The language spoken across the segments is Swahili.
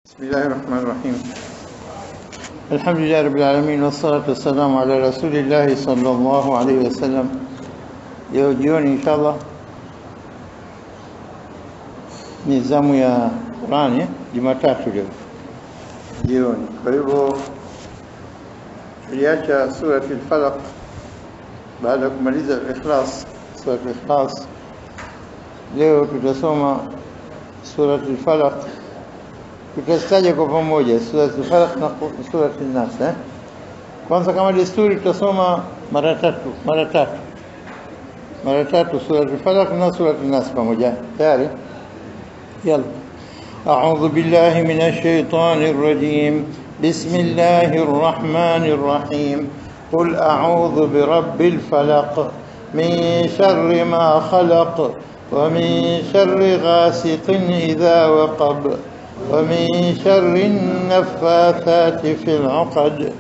بسم الله الرحمن الرحيم. الحمد لله رب العالمين والصلاة والسلام على رسول الله صلى الله عليه وسلم. Leo jioni inshallah ni zamu ya Qur'ani, Jumatatu leo jioni. Kwa hivyo tuliacha sura al-Falaq baada ya kumaliza al-Ikhlas, sura al-Ikhlas. Leo tutasoma sura al-Falaq, tutastaja kwa pamoja sura al-Falaq na sura an-Nas. Kwanza kama desturi tutasoma mara tatu sura al-Falaq na sura an-Nas pamoja. Tayari? يلا. أعوذ بالله من الشيطان الرجيم. بسم الله الرحمن الرحيم. قل أعوذ برب الفلق من شر ما خلق ومن شر غاسق إذا وقب ومن شر النفاثات في العقد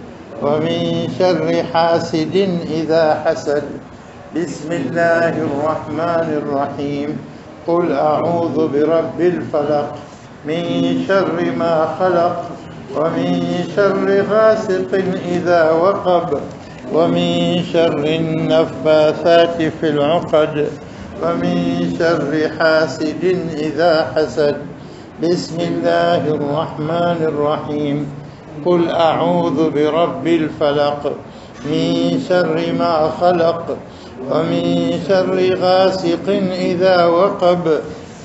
ومن شر حاسد إذا حسد. بسم الله الرحمن الرحيم. قل أعوذ برب الفلق من شر ما خلق ومن شر غاسق إذا وقب ومن شر النفاثات في العقد ومن شر حاسد إذا حسد. بسم الله الرحمن الرحيم. قل أعوذ برب الفلق من شر ما خلق ومن شر غاسق إذا وقب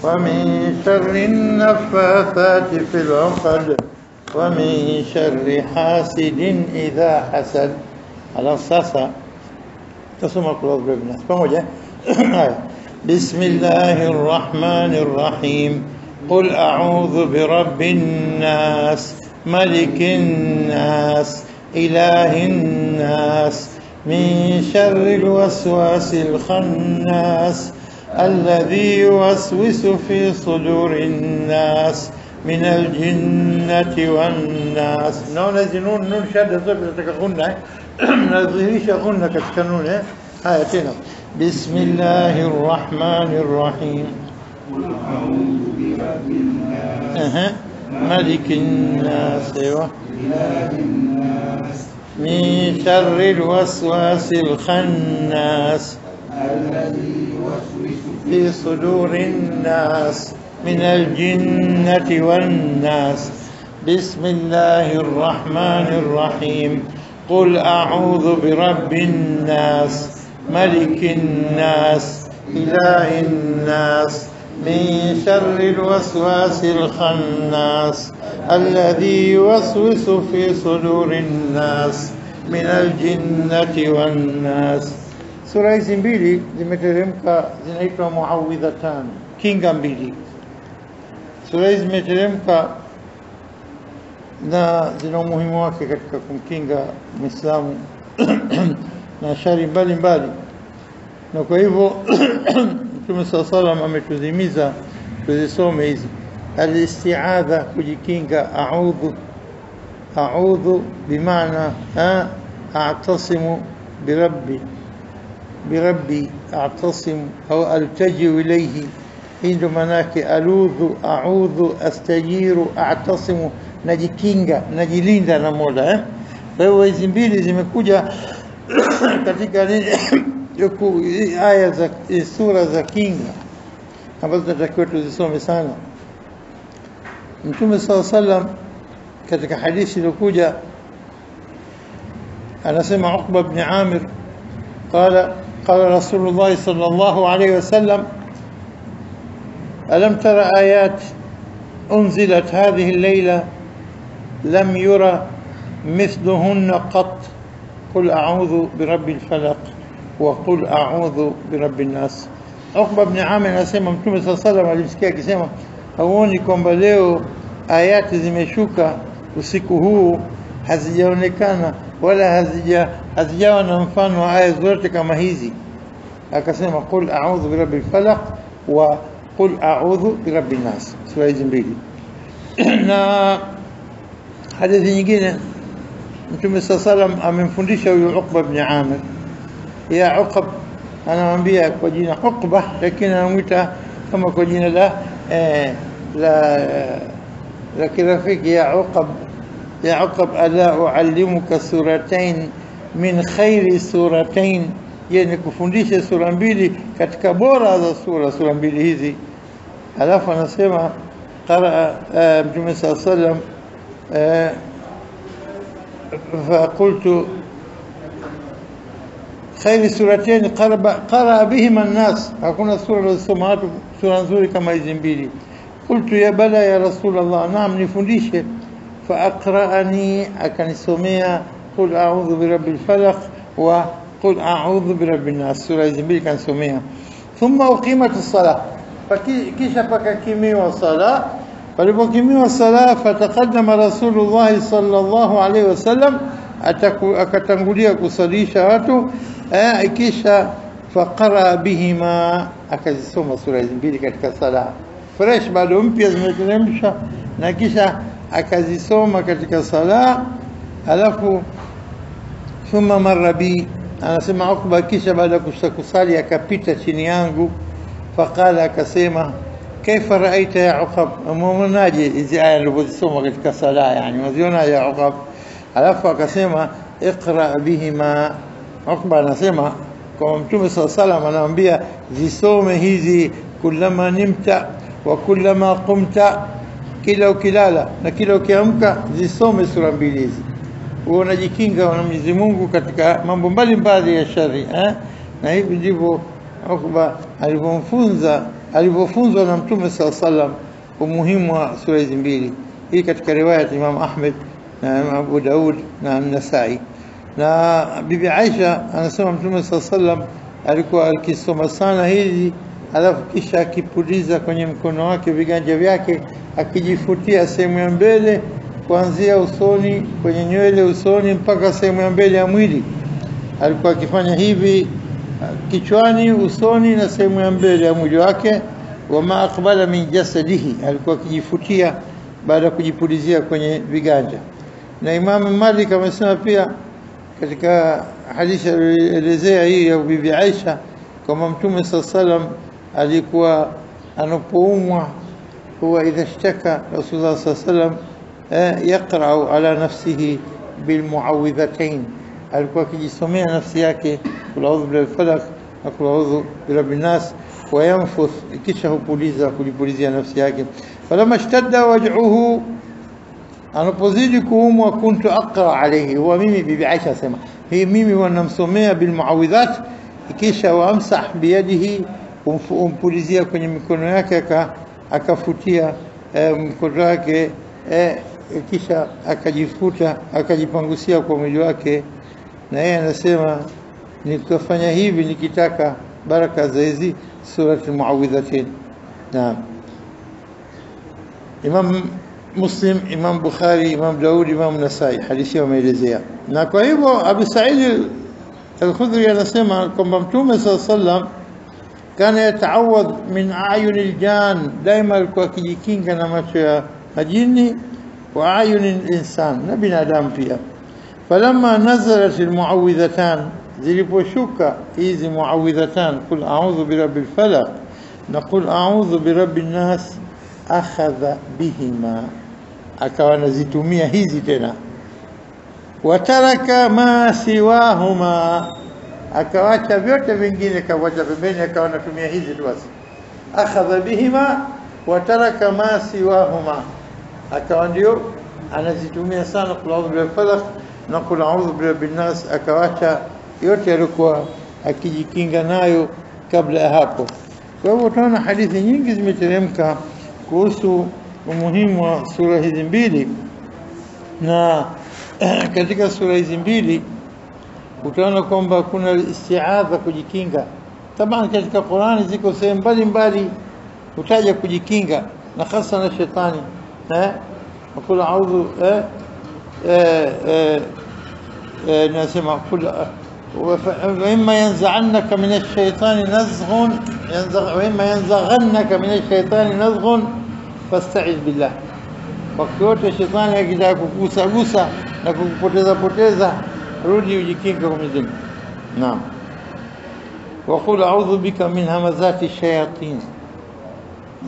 ومن شر النفاثات في العقد ومن شر حاسد إذا حسد. على الصاصة تسمى قل أعوذ برب الناس فموجة. بسم الله الرحمن الرحيم. قل أعوذ برب الناس ملك الناس إله الناس من شر الوسواس الخناس الذي يوسوس في صدور الناس من الجنة والناس. نون زنون نون شد زبدة كغنة نظهريش غنة كتكنون. آياتنا. بسم الله الرحمن الرحيم. قل أعوذ برب الناس ملك الناس إله الناس من شر الوسواس الخناس الذي يوسوس في صدور الناس من الجنة والناس. بسم الله الرحمن الرحيم. قل أعوذ برب الناس ملك الناس إله الناس من شر الوسواس الخناس الذي يوسوس في صدور الناس من الجنة والناس. Sura hizi mbili zimeteremka, zinaitwa muawidhatan, kinga mbili. Sura hizi zimeteremka na zina umuhimu wake katika kumkinga Muislamu na shari mbalimbali, na kwa hivyo Mtume sallallahu alayhi wasallam ametudhimiza tuzisome hizi. Al-isti'adha, kujikinga. A'udhu bimaana a'tasimu birabbi a'tasimu au altajiu ilayhi. Hii ndio maana yake aludhu, a'udhu, astajiru, a'tasimu, najikinga, najilinda na Mola. Kwa hiyo hizi mbili zimekuja katika aya za sura za kinga ambazo tunatakiwa tuzisome sana. Mtume sallallahu alayhi wasallam katika hadithi iliyokuja anasema, Uqba ibn Amir قال رسول الله صلى الله عليه وسلم ألم تر آيات أنزلت هذه الليلة لم يرى مثلهن قط قل أعوذ برب الفلق وقل أعوذ برب الناس. Uqba ibn Amir anasema Mtume صلى الله عليه وسلم alimsikia akisema, hauoni kwamba leo ayati zimeshuka usiku huu hazijaonekana wala hazijawa na mfano wa aya zote kama hizi? Akasema qul a'udhu birabbil falaq wa qul a'udhu birabbin nas. Sura hizi mbili. Na hadithi nyingine Mtume sallallahu alayhi wasallam amemfundisha huyu Uqba ibn Amir, ya Uqba, anamwambia kwa jina Uqba, lakini anamuita kama kwa jina la لكن رفيق يا عقب ألا أعلمك سورتين من خير سورتين يعني kufundisha sura mbili katika bora za sura mbili hizi. Alafu anasema qara Mtume sallam فقلت خير سورتين قرأ بهما الناس hakuna sura zilizosoma watu sura nzuri kama hizi mbili. قلت يا بلى يا رسول الله نعم nifundishe. فأقرأني akanisomea قل أعوذ برب الفلق وقل أعوذ برب الناس سورة hizi mbili kanisomea. ثم أقيمت الصلاة kisha pakakimiwa الصلاة. Palipokimiwa sala fataqaddama Rasulullah sallallahu alaihi wasallam akatangulia kusalisha watu kisha faqara bihima akazisoma sura hizi mbili katika sala fresh bado mpya zimeteremsha na kisha akazisoma katika sala. Alafu thumma marra bi anasema Uqba kisha baada kusali akapita chini yangu faqala akasema كيف رأيت يا عقب مؤمناجي إذا آية لبوزيسوما katika sala yani waziona ya Uqab. Alafu akasema اقرأ بهما. Uqba anasema kwa Mtume sallallahu alayhi wasallam anaambia zisome hizi kullama nimta wa kullama qumta, kila ukilala na kila ukiamka zisome sura mbili hizi unajikinga na Mwenyezi Mungu katika mambo mbalimbali ya shari na hivi ndivyo Uqba alivyofunzwa na Mtume sallallahu alayhi wasallam umuhimu wa sura hizi mbili. Hii katika riwaya ya Imam Ahmed na Imam Abu Daud na An-Nasa'i. Na Bibi Aisha anasema Mtume sallallahu alayhi wasallam alikuwa akisoma sana hizi alafu kisha akipuliza kwenye mkono wake viganja vyake akijifutia sehemu ya mbele kuanzia usoni kwenye nywele usoni mpaka sehemu ya mbele ya mwili. Alikuwa akifanya hivi kichwani usoni na sehemu ya mbele ya mwili wake. Wama aqbala min jasadihi alikuwa akijifutia baada ya kujipulizia kwenye viganja. Na Imam Malik amesema pia katika hadithi alielezea hii ya Bibi Aisha kama Mtume sallam alikuwa anapoumwa huwa idha ishtaka Rasulullah sallam yaqra'u ala nafsihi bilmuawwidhatayn, alikuwa akijisomea nafsi yake kul a'udhu bil falaq na kul a'udhu bi rabbin nas wa yanfuth kisha hupuliza kujipulizia nafsi yake. Falamma ishtadda waj'uhu anapozidi kuumwa kuntu aqra alayhi wa mimi Bibi Aisha sema hii mimi wanamsomea bil muawidhat kisha waamsah biyadihi umpulizia kwenye mikono yake akafutia mkono wake kisha akajifuta akajipangusia kwa mwili wake. Na yeye anasema nikafanya hivi nikitaka baraka za hizi surati muawidhatain. Naam, Imam Muslim, Imam Bukhari, Imam Daud, Imam Nasai hadithi wameelezea. Na kwa hivyo Abu Sa'id al-Khudri anasema kwamba Mtume sallallahu alayhi wasallam kana yataawadh min ayunil jan, daima alikuwa akijikinga na macho ya majini wa ayunil insan, na binadamu pia. Falamma nazalat almuawwidhatan, ziliposhuka hizi muawwidhatan kul a'udhu birabbil falaq na kul a'udhu birabbin nas akhadha bihima, akawa anazitumia hizi tena. Wataraka ma siwahuma, akawacha vyote vingine kawacha pembeni, akawa anatumia hizi tu basi. Akhadha bihima wataraka ma siwahuma, akawa ndio anazitumia sana kul a'udhu birabbil falaq na kul a'udhu birabbin nas, akawacha yote alikuwa akijikinga nayo kabla ya hapo. Kwa hivyo tunaona hadithi nyingi zimeteremka kuhusu umuhimu wa sura hizi mbili, na katika sura hizi mbili utaona kwamba kuna isti'adha, kujikinga. Taban katika Qur'ani ziko sehemu mbalimbali utaja kujikinga na hasa na shetani. Aqul a'udhu nasema kul وإما ينزعنك من الشيطان نزغ وإما ينزغنك من الشيطان نزغ فاستعذ بالله. Wakati wote shetani akitaka kukugusa na kukupoteza rudi ujikinge kwa Mwenyezi Mungu. Naam. Wa qul a'udhu bika min hamazati shayatin,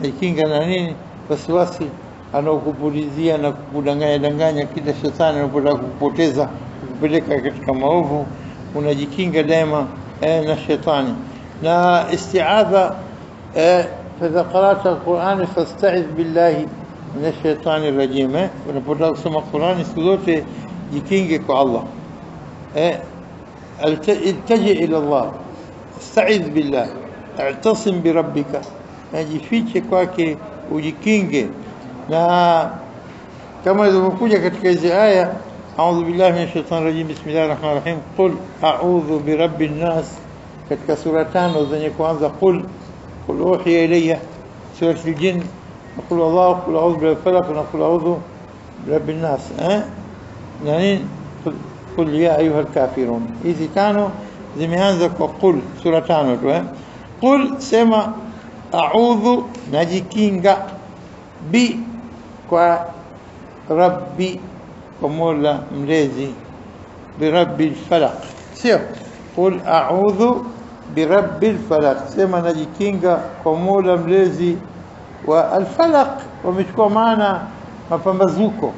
jikinga na nini? Waswasi anaokupulizia na kukudanganya kila shetani anapotaka kukupoteza kupeleka katika maovu, unajikinga daima na shetani. Na isti'adha fa qara'ta al-Qur'an fasta'idh billahi min ash-shaytani ar-rajim. Unapotaka kusoma Qur'ani siku zote jikinge kwa Allah, التجئ إلى الله، استعذ بالله، اعتصم بربك، najifiche kwake ujikinge. Na kama ilivyokuja katika hizi aya, a'udhu billahi minash shaitani rajim, bismillahir rahmanir rahim, qul a'udhu birabbin nas, katika sura 5 zenye kuanza qul uhiya ilayya, sura al-jin, qul wallahu, qul a'udhu birabbil falaq, na qul a'udhu birabbin nas. Nani قل يا أيها الكافرون. hizi 5 zimeanza kwa qul, sura 5 tu. Qul sema a'udhu, najikinga, bi kwa rabbi, kwa mola mlezi, bi rabbil falaq, sio qul a'udhu bi rabbil falaq, sema najikinga kwa mola mlezi wa al-falaq. Wamechukua maana mapambazuko,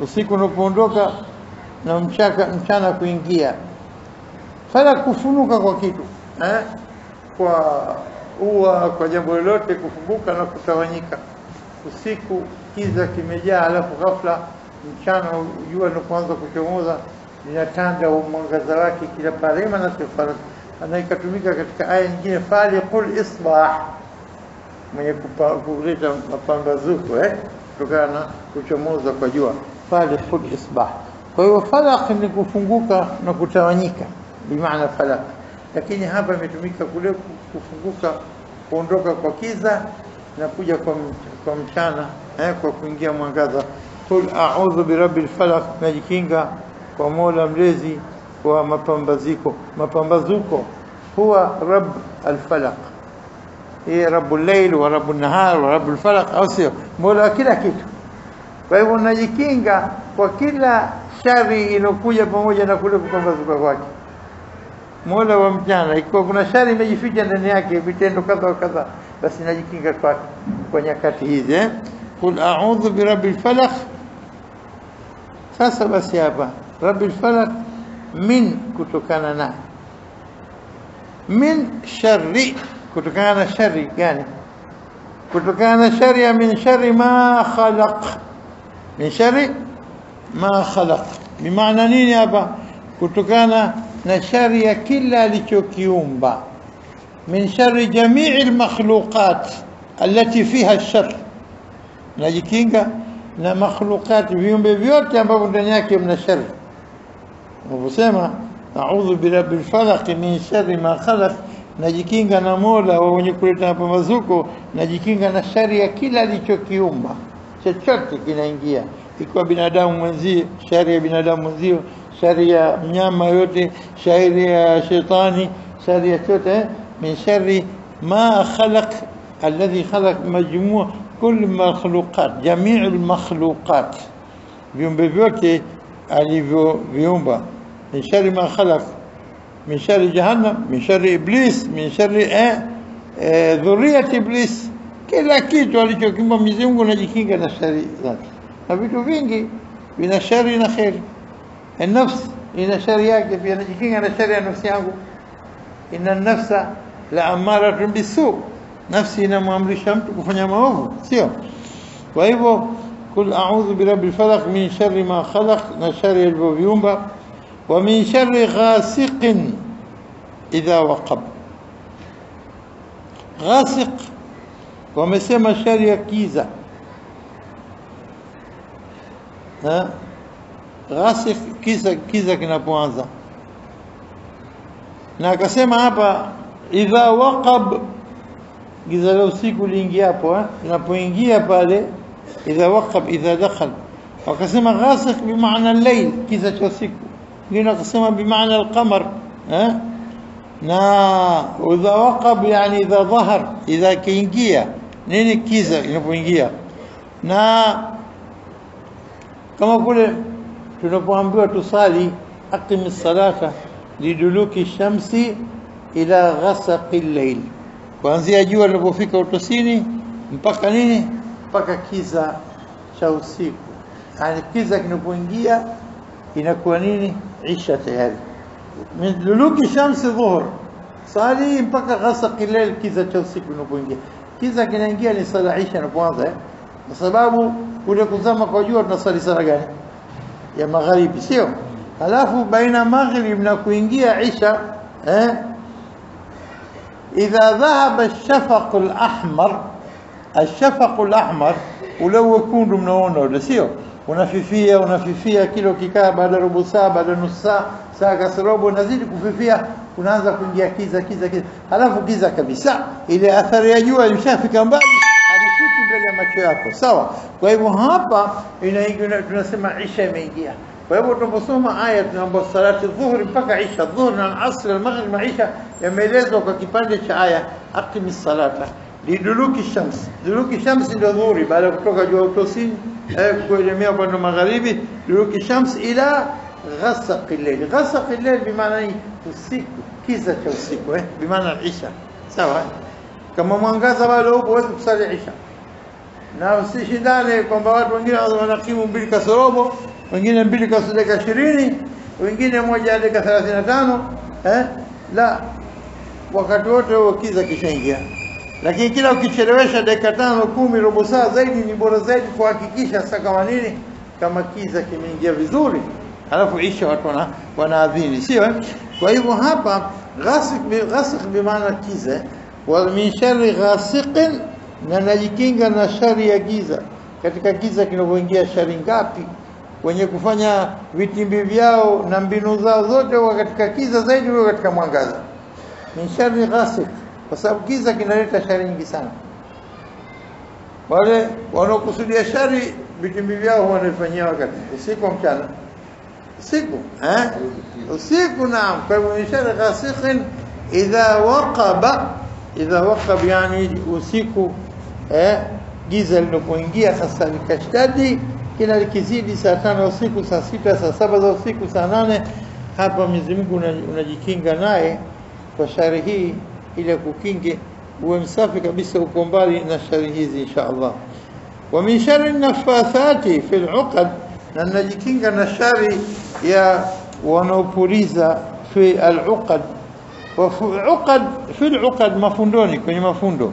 usiku unapoondoka na mchana kuingia. Fala kufunuka kwa kitu, kwa ua, kwa jambo lolote, kufunguka na kutawanyika. Usiku kiza kimejaa, alafu ghafla mchana jua linapoanza kuchomoza linatanda mwangaza wake kila pale. Maana sifara anaikatumika katika aya nyingine, faliqul isbah, mwenye kuleta mapambazuko kutokana na kuchomoza kwa jua, faliqul isbah. Kwa hiyo falaq ni kufunguka na kutawanyika, bimaana falaq. Lakini hapa imetumika kule kufunguka, kuondoka kwa kiza na kuja kwa mchana, kwa kuingia mwangaza. Qul a'udhu birabbil falaq, najikinga kwa mola mlezi wa mapambazuko. Mapambazuko huwa rabb al-falaq, rabbul layl wa rabbun nahar wa rabbul falaq, au sio? Mola kila kitu. Kwa hivyo najikinga kwa kila shari inokuja pamoja na kule kupambazuka kwake. Mola wa mchana, ikiwa kuna shari imejificha ndani yake, vitendo kadha wa kadha, basi najikinga kwake kwa nyakati hizi. Qul a'udhu birabbil falaq. Sasa basi hapa rabbil falaq, min kutokana na, min sharri, kutokana na shari gani? Kutokana na shari ya min sharri ma khalaq, min sharri ma khalaq. Bimaana nini hapa? Kutokana na shari ya kila alichokiumba. Min sharri jami'i al-makhluqat allati fiha ash-shar, najikinga na makhluqat, viumbe vyote ambavyo ndani yake mna shari. Unaposema a'udhu birabbil falaq min sharri ma khalaq, najikinga na mola wa mwenye kuleta mapambazuko, najikinga na shari ya kila alichokiumba. Chochote kinaingia, ikiwa binadamu mwenzie, shari ya binadamu mwenzio, shari ya mnyama yote, shari ya shetani, shari ya chote. Min sharri ma khalaq alladhi khalaq majmu' kull makhluqat, jami' al-makhluqat, viumbe vyote alivyoviumba. Min sharri ma khalaq, min sharri jahannam, min sharri iblis, min sharri dhurriyat iblis. Kila kitu alichokiumba Mwenyezi Mungu najikinga na shari zake. Na vitu vingi vina shari na khairi. Nafsi ina shari yake pia, najikinga na shari ya nafsi yangu. Inna nafsa la amaratun bisu, nafsi inamwamrisha mtu kufanya maovu, sio? Kwa hivyo kul a'udhu birabbil falaq min sharri ma khalaq, na shari alivyoviumba. Wa min sharri ghasiqin idha waqab. Ghasiq wamesema shari ya kiza. Ghasiq, kiza kinapoanza. Na akasema hapa idha waqab, giza la usiku liingia hapo, inapoingia pale idha waqab, idha dakhal. Wakasema ghasiq bimaana al-layl, kiza cha usiku. Wengine wakasema bimaana al-qamar. Na idha waqab yani idha dhahar, idha kiingia. Nini kiza inapoingia? Na kama kule tunapoambiwa tusali aqimis salata liduluki shamsi ila ghasaqil layl, kuanzia jua linapofika utosini mpaka nini? Mpaka kiza cha usiku. Yani kiza kinapoingia inakuwa nini? Isha tayari. Min duluki shamsi dhuhur sali mpaka ghasaq al-layl, kiza cha usiku kinapoingia. Kiza kinaingia ni sala isha inapoanza, kwa sababu kule kuzama kwa jua tunasali sala gani? Ya magharibi, sio? Halafu baina maghrib na kuingia isha idha dhahaba ash-shafaq al-ahmar, ash-shafaq al-ahmar ule wekundu mnaona ule, sio? Unafifia kilo kikaa, baada robo saa, baada nusu saa kasorobo unazidi kufifia, unaanza kuingia kiza. Halafu kiza kabisa, ile athari ya jua imeshafika mbali, alifiki mbele ya macho yako, sawa? Kwa hivyo hapa inaingia, tunasema isha imeingia. Kwa hivyo tunaposoma aya tunaomba salati dhuhuri mpaka isha, dhuhur na asr, al-maghrib, isha, yameelezwa kwa kipande cha aya aqimis salata liduluki shams. Duluki shams ndio dhuhuri, baada ya kutoka jua utosini kuelemea upande wa magharibi. Duluki shams ila ghasaq al-layl. Ghasaq al-layl bimaana ni usiku, kiza cha usiku, bimaana isha, sawa? Kama mwangaza bado upo, huwezi kusali isha. Na usishindane kwamba watu wengine wanakimu 2 kasorobo, wengine 2 kasodeka 20, wengine 1 dakika 35, la, wakati wote huo kiza kishaingia. Lakini kila ukichelewesha dakika 5, 10, robo saa zaidi ni bora zaidi kuhakikisha sasa kama nini, kama kiza kimeingia vizuri, alafu isha watu wanaadhini, sio? Kwa hivyo hapa ghasiq bi maana kiza, wa min sharri ghasiqin, na najikinga na shari ya giza. Katika giza kinapoingia shari ngapi? Wenye kufanya vitimbi vyao na mbinu zao zote wa katika kiza zaidi, wao katika mwangaza. Min sharri ghasiq, kwa sababu giza kinaleta shari nyingi sana. Wale wanaokusudia shari vitimbi vyao wanafanyia wakati usiku, mchana, usiku, usiku. Naam. Kwa hivyo min sharri ghasiqin idha waqaba yani usiku, giza linapoingia sasa likashtadi, kila likizidi saa 5 usiku, saa 6, saa 7 za usiku, saa 8, hapa Mwenyezi Mungu unajikinga naye kwa shari hii, ili kukinge uwe msafi kabisa, uko mbali na shari hizi insha Allah. Wa min sharri nafathati fil uqad, na najikinga na shari ya wanaopuliza fi al-uqad. Uqad fil uqad, mafundoni, kwenye mafundo,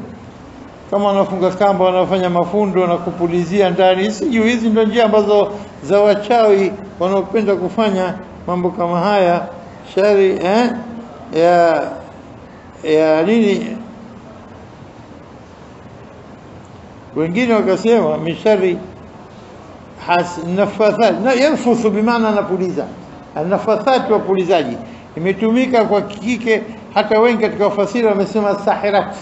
kama wanafunga kamba, wanafanya mafundo na kupulizia ndani. Hizi ndio njia ambazo za wachawi wanaopenda kufanya mambo kama haya, shari ya nini. Wengine wakasema mishari nafathat, na yanfuthu bimaana anapuliza. Nafathat, wapulizaji, imetumika kwa kike, hata wengi katika wafasiri wamesema sahirat,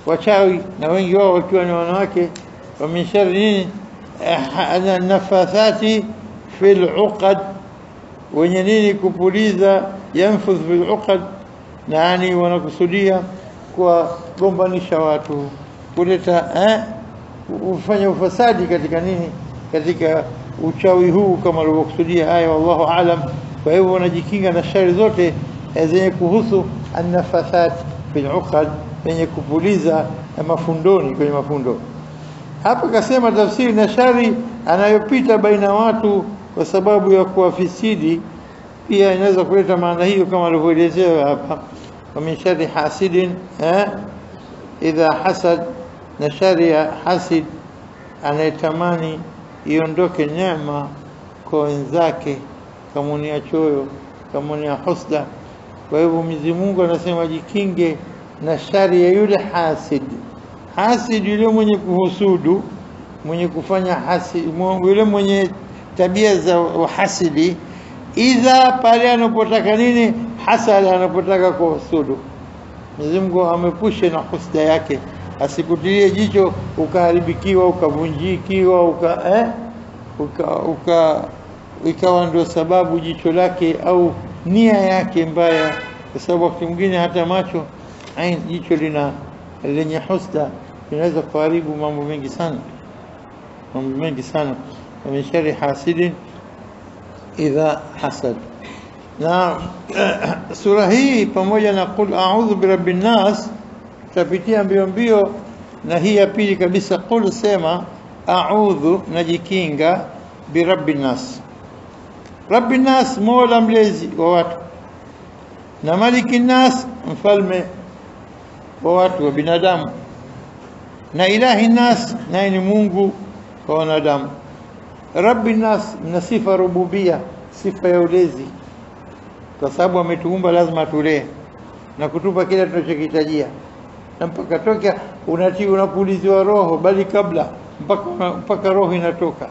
wachawi, na wengi wao wakiwa ni wanawake. Wa min sharri nini? Nafathati fil uqad, wenye nini? Kupuliza. Yanfuth fil uqad, na yani wanakusudia kwa gombanisha watu, kuleta ufanya ufasadi katika nini, katika uchawi huu, kama alivyokusudia aya, wallahu aalam. Kwa hivyo wanajikinga na shari zote zenye kuhusu an-nafathat fil uqad, yenye kupuliza mafundoni, kwenye mafundo. Hapa kasema tafsiri na shari anayopita baina watu kwa sababu ya kuwafisidi, pia inaweza kuleta maana hiyo kama alivyoelezea hapa. Wa min sharri hasidin idha hasad, na shari ya hasid, anayetamani iondoke neema kwa wenzake, kama ni choyo, kama ni husda. Kwa hivyo Mwenyezi Mungu anasema jikinge na shari ya yule hasid. Hasid yule mwenye kuhusudu, mwenye kufanya hasid, yule mwenye tabia za hasidi. Idha, pale anapotaka nini? Hasad, anapotaka kuhusudu. Mwenyezi Mungu amepushe na husda yake, asikutilie jicho ukaharibikiwa, ukavunjikiwa, ikawa ndio sababu jicho lake au nia yake mbaya, kwa sababu wakati mwingine hata macho, jicho lenye husda linaweza kuharibu mambo mengi sana. Min sharri hasidin idha hasad. Na sura hii pamoja na qul a'udhu birabbin nas tapitia mbio, na hii ya pili kabisa, qul, sema a'udhu najikinga birabbin nas. Rabbin nas mola mlezi wa watu, na malikin nas mfalme wa watu wa binadamu, na ilahi nas na ni Mungu wa wanadamu. Rabbin nas na sifa rububia, sifa ya ulezi, kwa sababu ametuumba lazima tulee na kutupa kila tunachokihitajia, na mpaka toka unapuliziwa roho, bali kabla mpaka roho inatoka.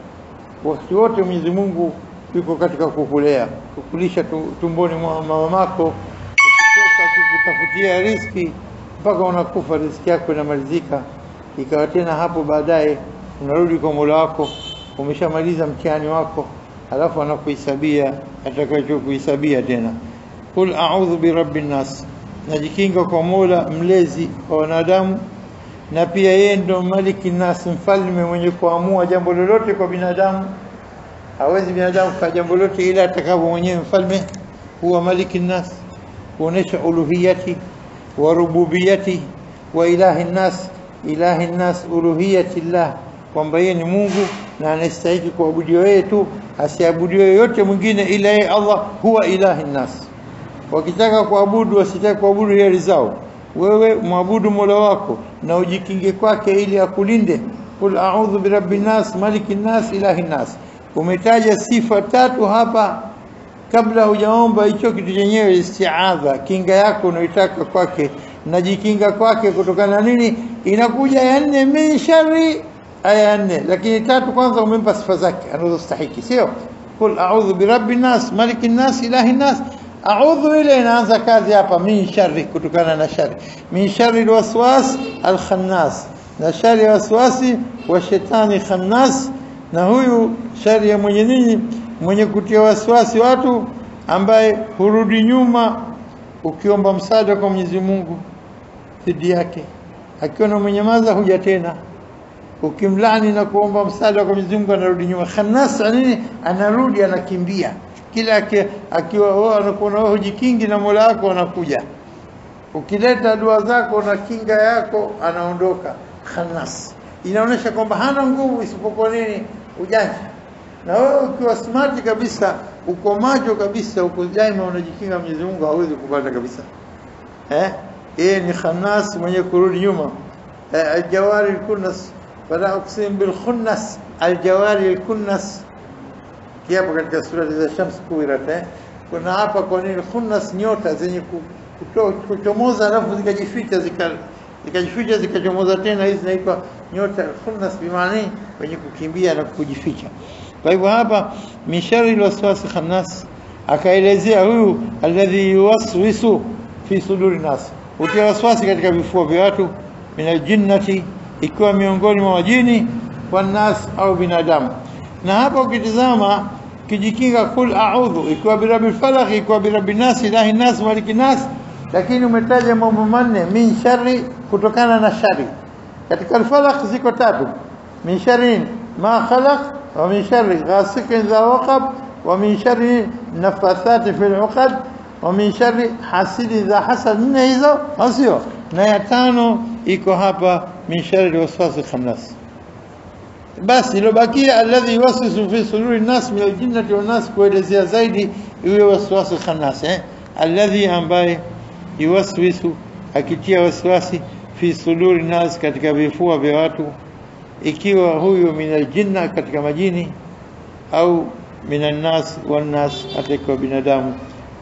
Wakati wote Mwenyezi Mungu yuko katika kukulea, kukulisha tumboni mwa mamako, ukitoka kutafutia riziki mpaka unakufa, riziki yako inamalizika, ikawa tena hapo baadaye unarudi kwa Mola wako, umeshamaliza mtihani wako, alafu anakuhesabia atakachokuhesabia tena. Qul a'udhu birabbin nas, najikinga kwa Mola mlezi wa wanadamu, na pia yeye ndo maliki nas, mfalme mwenye kuamua jambo lolote kwa binadamu. Hawezi binadamu kwa jambo lolote ila atakapo mwenyewe mfalme. Huwa maliki nas, kuonesha uluhiyati wa rububiyati wa ilahi nas. Ilahi nas uluhiyati Allah, kwamba yeye ni Mungu na anastahili kuabudiwa yeye tu, asiabudiwe yote mwingine ila yeye Allah. Huwa ilahi nas. Wakitaka kuabudu wasitaka kuabudu hiari zao, wewe muabudu Mola wako na ujikinge kwake ili akulinde. Qul a'udhu birabbin nas malikin nas ilahin nas. Umetaja sifa tatu hapa kabla hujaomba hicho kitu chenyewe, isti'adha, kinga yako unaitaka kwake, najikinga kwake kutokana nini? Inakuja ya 4 min sharri, aya 4, lakini tatu kwanza umempa sifa zake anazostahili, sio? Qul a'udhu birabbin nas malikin nas ilahin nas. A'udhu ile inaanza kazi hapa, min sharri, kutokana na shari, min sharri alwaswas alkhannas, na shari ya waswasi wa shetani khannas, na huyu shari ya mwenye kutia waswasi watu, ambaye hurudi nyuma ukiomba msaada kwa Mwenyezi Mungu dhidi yake, akiona mwenyamaza huja tena, ukimlani na kuomba msaada kwa Mwenyezi Mungu anarudi nyuma. Khannas nini? Anarudi, anakimbia kila akiwa wao anakuona wewe hujikingi na Mola wako, anakuja. Ukileta dua zako na kinga yako anaondoka. Khannas inaonyesha kwamba hana nguvu isipokuwa nini? Ujanja. Na wewe ukiwa smart kabisa, uko macho kabisa, uko daima unajikinga, Mwenyezi Mungu hawezi kupata kabisa. Yeye ni Khannas, mwenye kurudi nyuma. Aljawari alkunnas, fala uqsim bil khunnas, aljawari alkunnas. Kiapo katika sura za Shams kuwirat, kuna hapa kwa nini khunnas, nyota zenye kuchomoza alafu zikajificha zikachomoza tena, hizi zinaitwa nyota khunnas, bimaana wenye kukimbia na kujificha. Kwa hivyo hapa mishari alwaswasi khannas akaelezea huyu alladhi yuwaswisu fi suduri nas, utia waswasi katika vifua vya watu, min aljinnati, ikiwa miongoni mwa majini, wa nas au binadamu. Na hapa ukitizama kijikinga, kul a'udhu ikiwa birabbil falaq, ikiwa birabbin nas ilahi nas malikin nas, lakini umetaja mambo manne, min sharri, kutokana na shari. Katika al-falaq ziko tatu, min sharri ma khalaq, wa min sharri ghasiqin idha waqab, wa min sharri nafathati fil 'uqad, wa min sharri hasidin idha hasad. Nne hizo sio, na ya tano iko hapa min sharri waswasi khannas. Basi ilobakia alladhi yuwaswisu fi suduri nas min aljinnati wan nas, kuelezea zaidi iwe waswasi khannas, alladhi ambaye yuwaswisu, akitia waswasi, fi suduri nas, katika vifua vya watu, ikiwa huyo min aljinna, katika majini, au min annas wan nas, katika binadamu,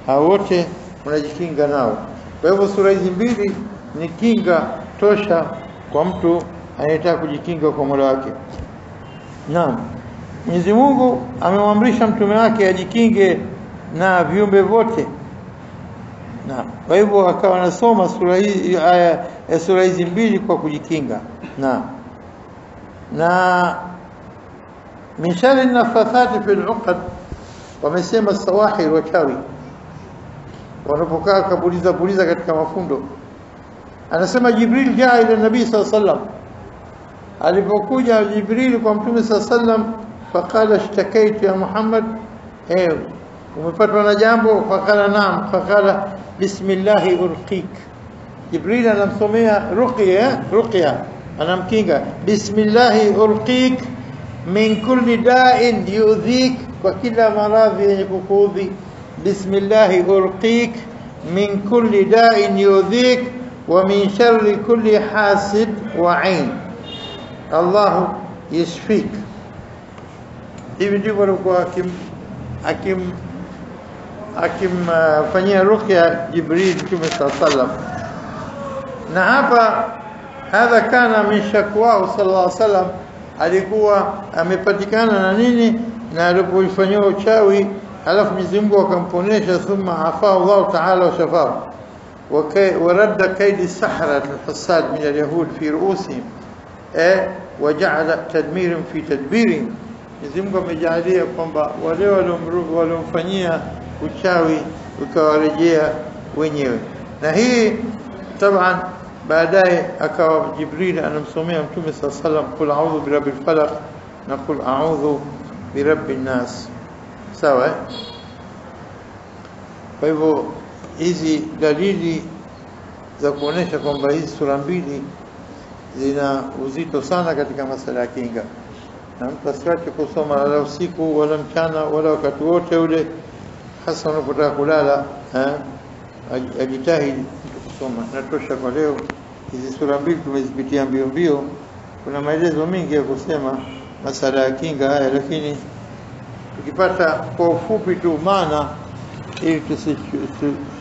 hao wote unajikinga nao. Kwa hivyo sura hizi mbili ni kinga tosha kwa mtu anayetaka kujikinga kwa Mola wake. Naam, Mwenyezi Mungu amemwamrisha mtume wake ajikinge na viumbe vote. Naam, kwa hivyo akawa anasoma sura hii, aya ya sura hizi mbili kwa kujikinga. Naam, na min sharri nafathati fil 'uqad, wamesema sawahir wachawi wanapokaa kapuliza katika mafundo. Anasema Jibril jaa ila nabii sallallahu alaihi wasallam, alipokuja Jibril kwa mtume sallallahu alaihi wasallam, faqala ishtakaitu ya Muhammad, umepatwa na jambo? Faqala naam. Faqala bismillah urqik. Jibril anamsomea ruqya, anamkinga, bismillah urqik min kulli da'in yu'dhik, kwa kila maradhi yenye kukuudhi. Bismillah urqik min kulli da'in yu'dhik wa min sharri kulli hasid wa 'ain. Allah yashfik. Hivi ndivyo alikuwa akimfanyia ruqya Jibril Mtume sallallahu alaihi wasallam. Na hapa hadha kana min shakwa sallallahu alaihi wasallam, alikuwa amepatikana na nini, na alipofanywa uchawi alafu Mwenyezi Mungu akamponesha, thumma afa Allah ta'ala wa shafa wa radda kaidi sahara al-hasad min al-yahud fi ru'usihim waja'ala tadmirun fi tadbirihim. Mwenyezi Mungu amejalia kwamba wale waliomfanyia uchawi ukawarejea wenyewe. Na hii taban baadaye akawa Jibril anamsomea Mtume sallallahu alaihi wasallam, qul a'udhu birabbil falaq na qul a'udhu birabbin nas. Sawa. Kwa hivyo hizi dalili za kuonesha kwamba hizi sura mbili zina uzito sana katika masala ya kinga, na mtu asiache kusoma wala usiku wala mchana wala wakati wote ule, hasa unapotaka kulala, ajitahidi kusoma. Natosha kwa leo. Hizi sura mbili tumezipitia mbio mbio, kuna maelezo mengi ya kusema masala ya kinga haya, lakini tukipata kwa ufupi tu maana ili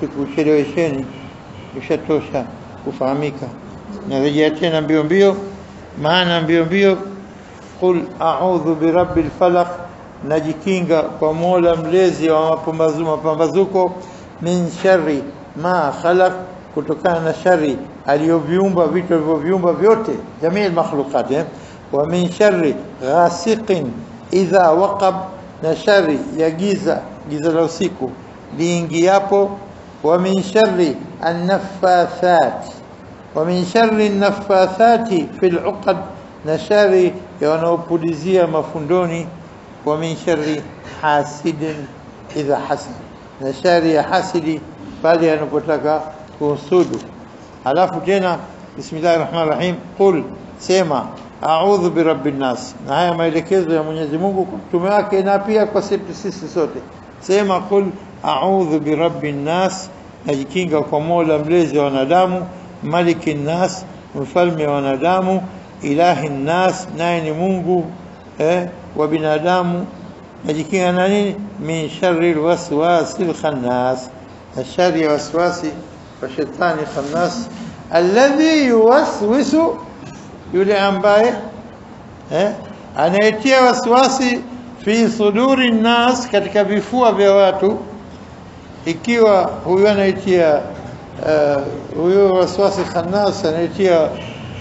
tusikuchelewesheni, ishatosha kufahamika. Narejea tena mbio mbio, maana mbio mbio. Qul a'udhu birabbil falaq, najikinga kwa Mola mlezi wa mapambazuko, min sharri ma khalaq, kutokana na shari aliyoviumba, vitu alivyoviumba vyote, jamii makhluqat, wa min sharri ghasiqin idha waqab, na shari ya giza la usiku liingiapo, wa min sharri an-naffathat, wa min sharri an-naffathati fil 'uqad, na shari ya wanaopulizia mafundoni, wa min sharri hasidin idha hasad, na shari ya hasidi pale anapotaka kuhusudu. Alafu tena bismillahir rahmanir rahim, qul, sema a'udhu birabbin nas. Na haya maelekezo ya Mwenyezi Mungu kwa mtume wake na pia kwa sisi sote. Sema qul a'udhu birabbin nas, najikinga kwa Mola mlezi wa wanadamu, malikin nas, mfalme wa wanadamu, ilahin nas, naye ni Mungu wa binadamu. Najikinga na nini? Min sharri alwaswasil khannas, ashari waswasi wa shetani khannas, alladhi yuwaswisu, yule ambaye anayetia waswasi, fi suduri nas, katika vifua vya watu. Ikiwa huyo anayetia huyo waswasi khannas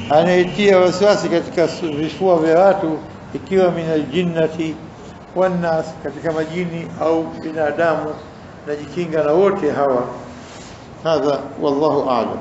anayetia waswasi katika vifua vya watu, ikiwa minal jinnati wan nas, katika majini au binadamu, najikinga na wote hawa. Hadha wallahu a'lam.